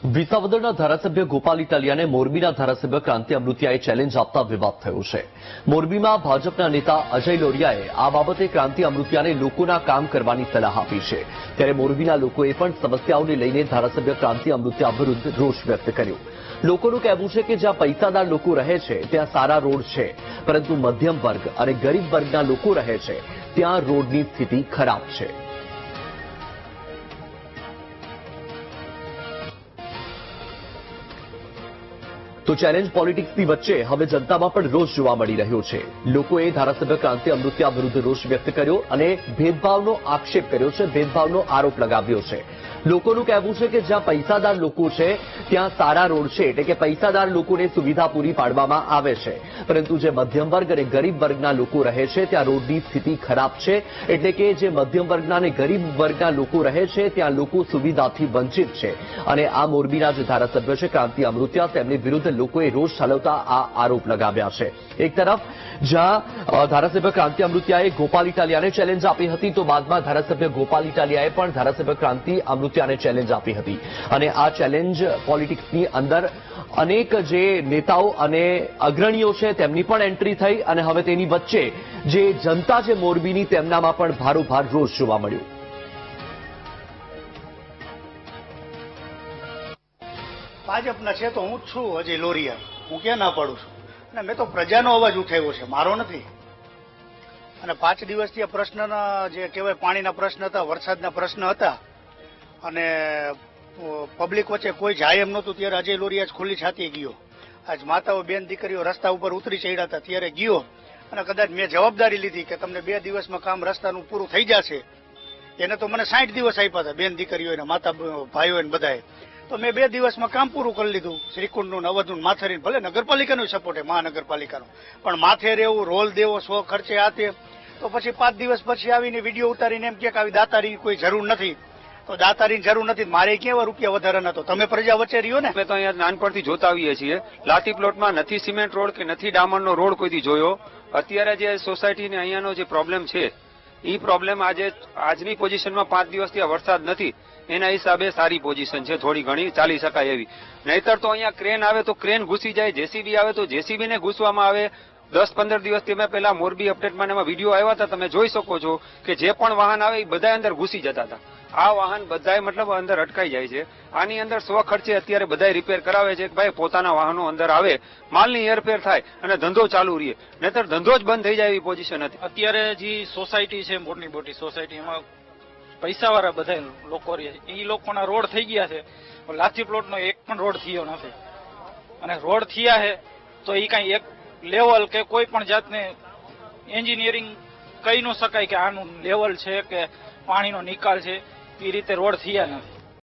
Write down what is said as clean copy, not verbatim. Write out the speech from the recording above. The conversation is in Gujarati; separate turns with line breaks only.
વિસાવદરના ધારાસભ્ય ગોપાલ ઇટાલિયાને મોરબીના ધારાસભ્ય ક્રાંતિ અમૃતિયાએ ચેલેન્જ આપતા વિવાદ થયો છે। મોરબીમાં ભાજપના નેતા અજય લોરિયાએ આ બાબતે ક્રાંતિ અમૃતિયાને લોકોના કામ કરવાની સલાહ આપી છે। ત્યારે મોરબીના લોકોએ પણ સમસ્યાઓને લઈને ધારાસભ્ય ક્રાંતિ અમૃતિયા વિરુદ્ધ રોષ વ્યક્ત કર્યો। લોકોનું કહેવું છે કે જ્યાં પૈસાદાર લોકો રહે છે ત્યાં સારા રોડ છે, પરંતુ મધ્યમ વર્ગ અને ગરીબ વર્ગના લોકો રહે છે ત્યાં રોડની સ્થિતિ ખરાબ છે। તો ચેલેન્જ પોલિટિક્સની વચ્ચે હવે જનતામાં પણ રોષ જોવા મળી રહ્યો છે। લોકોએ ધારાસભ્ય ક્રાંતિ અમૃતિયા વિરુદ્ધ રોષ વ્યક્ત કર્યો અને ભેદભાવનો આક્ષેપ કર્યો છે, ભેદભાવનો આરોપ લગાવ્યો છે। લોકોનું કહેવું છે કે જ્યાં પૈસાદાર લોકો છે ત્યાં સારા રોડ છે, એટલે કે પૈસાદાર લોકોને સુવિધા પૂરી પાડવામાં આવે છે, પરંતુ જે મધ્યમ વર્ગ અને ગરીબ વર્ગના લોકો રહે છે ત્યાં રોડની સ્થિતિ ખરાબ છે। એટલે કે જે મધ્યમ વર્ગના અને ગરીબ વર્ગના લોકો રહે છે ત્યાં લોકો સુવિધાથી વંચિત છે। અને આ મોરબીના જે ધારાસભ્ય છે ક્રાંતિ અમૃતિયા, તેમની વિરુદ્ધ લોકોએ રોષ ઠાલવતા આ આરોપ લગાવ્યા છે। એક તરફ જ્યાં ધારાસભ્ય ક્રાંતિ અમૃતિયાએ ગોપાલ ઇટાલિયાને ચેલેન્જ આપી હતી, તો બાદમાં ધારાસભ્ય ગોપાલ ઇટાલિયાએ પણ ધારાસભ્ય ક્રાંતિ અમૃતિયાને ચેલેન્જ આપી હતી। અને આ ચેલેન્જ પોલિટિક્સની અંદર અનેક જે નેતાઓ અને અગ્રણીઓ છે તેમની પણ એન્ટ્રી થઈ અને હવે તેની વચ્ચે જે જનતા છે મોરબીની, તેમનામાં પણ ભારોભાર રોષ જોવા મળ્યો।
ભાજપના છે તો હું જ છું અજય લોરિયા, હું ક્યાં ના પાડું છું। અને મેં તો પ્રજાનો અવાજ ઉઠાવ્યો છે, મારો નથી। અને 5 દિવસથી આ પ્રશ્નના જે કહેવાય પાણીના પ્રશ્ન હતા, વરસાદના પ્રશ્ન હતા અને પબ્લિક વચ્ચે કોઈ જાય એમ નહોતું, ત્યારે અજય લોરિયા જ ખુલ્લી છાતીએ ગયો। આજ માતાઓ બેન દીકરીઓ રસ્તા ઉપર ઉતરી ચડ્યા હતા ત્યારે ગયો અને કદાચ મેં જવાબદારી લીધી કે તમને 2 દિવસમાં કામ રસ્તાનું પૂરું થઈ જશે। એને તો મને 60 દિવસ આપ્યા હતા બેન દીકરીઓને, માતા ભાઈઓને બધાએ, તો મેં 2 દિવસમાં કામ પૂરું કરી લીધું। શ્રીકુંડનું, અવધનું, માથેરીનું, ભલે નગરપાલિકાનો સપોર્ટ છે, મહાનગરપાલિકાનો, પણ માથે રહેવું, રોલ દેવો, 100 ખર્ચે આ તે, તો પછી 5 દિવસ પછી આવીને વિડીયો ઉતારીને એમ કે આવી દાતારીની કોઈ જરૂર નથી, તો દાતારીની જરૂર નથી, મારે કેવા રૂપિયા વધારાના, તો તમે પ્રજા વચ્ચે રહ્યો ને।
અમે તો અહીંયા નાનપણથી જોતા આવીએ છીએ, લાતી પ્લોટમાં નથી સિમેન્ટ રોડ કે નથી ડામરનો રોડ કોઈથી જોયો। અત્યારે જે સોસાયટીને અહીંયાનો જે પ્રોબ્લેમ છે એ પ્રોબ્લેમ આજની પોઝિશનમાં 5 દિવસથી આ વરસાદ નથી એના હિસાબે સારી પોઝિશન છે, થોડી ઘણી ચાલી શકાય એવી। નહીતર તો અહીંયા ક્રેન આવે તો ક્રેન ઘૂસી જાય, જેસીબી આવે તો જેસીબીને ઘૂસવામાં આવે। 10-15 દિવસથી મેં પહેલા મોરબી અપડેટમાં એમાં વિડીયો આવ્યા હતા, તમે જોઈ શકો છો કે જે પણ વાહન આવે એ બધા અંદર ઘૂસી જતા હતા। આ વાહન બધાય મતલબ અંદર અટકાઈ જાય છે। આની અંદર 100 ખર્ચે અત્યારે બધા રિપેર કરાવે છે કે ભાઈ પોતાના વાહનો અંદર આવે, માલની હેરફેર થાય અને ધંધો ચાલુ રહે, નહીતર ધંધો જ બંધ થઈ જાય એવી પોઝિશન હતી।
અત્યારે જે સોસાયટી છે, મોટી સોસાયટી, એમાં પૈસાવાળા બધા લોકો રહે છે, એ લોકોના રોડ થઈ ગયા છે, લાથી પ્લોટનો એક પણ રોડ થયો નથી। અને રોડ થયા છે તો એ કઈ એક લેવલ કે કોઈ પણ જાતને એન્જિનિયરિંગ કહી ન શકાય કે આનું લેવલ છે કે પાણીનો નિકાલ છે, એ રીતે રોડ થયા નથી।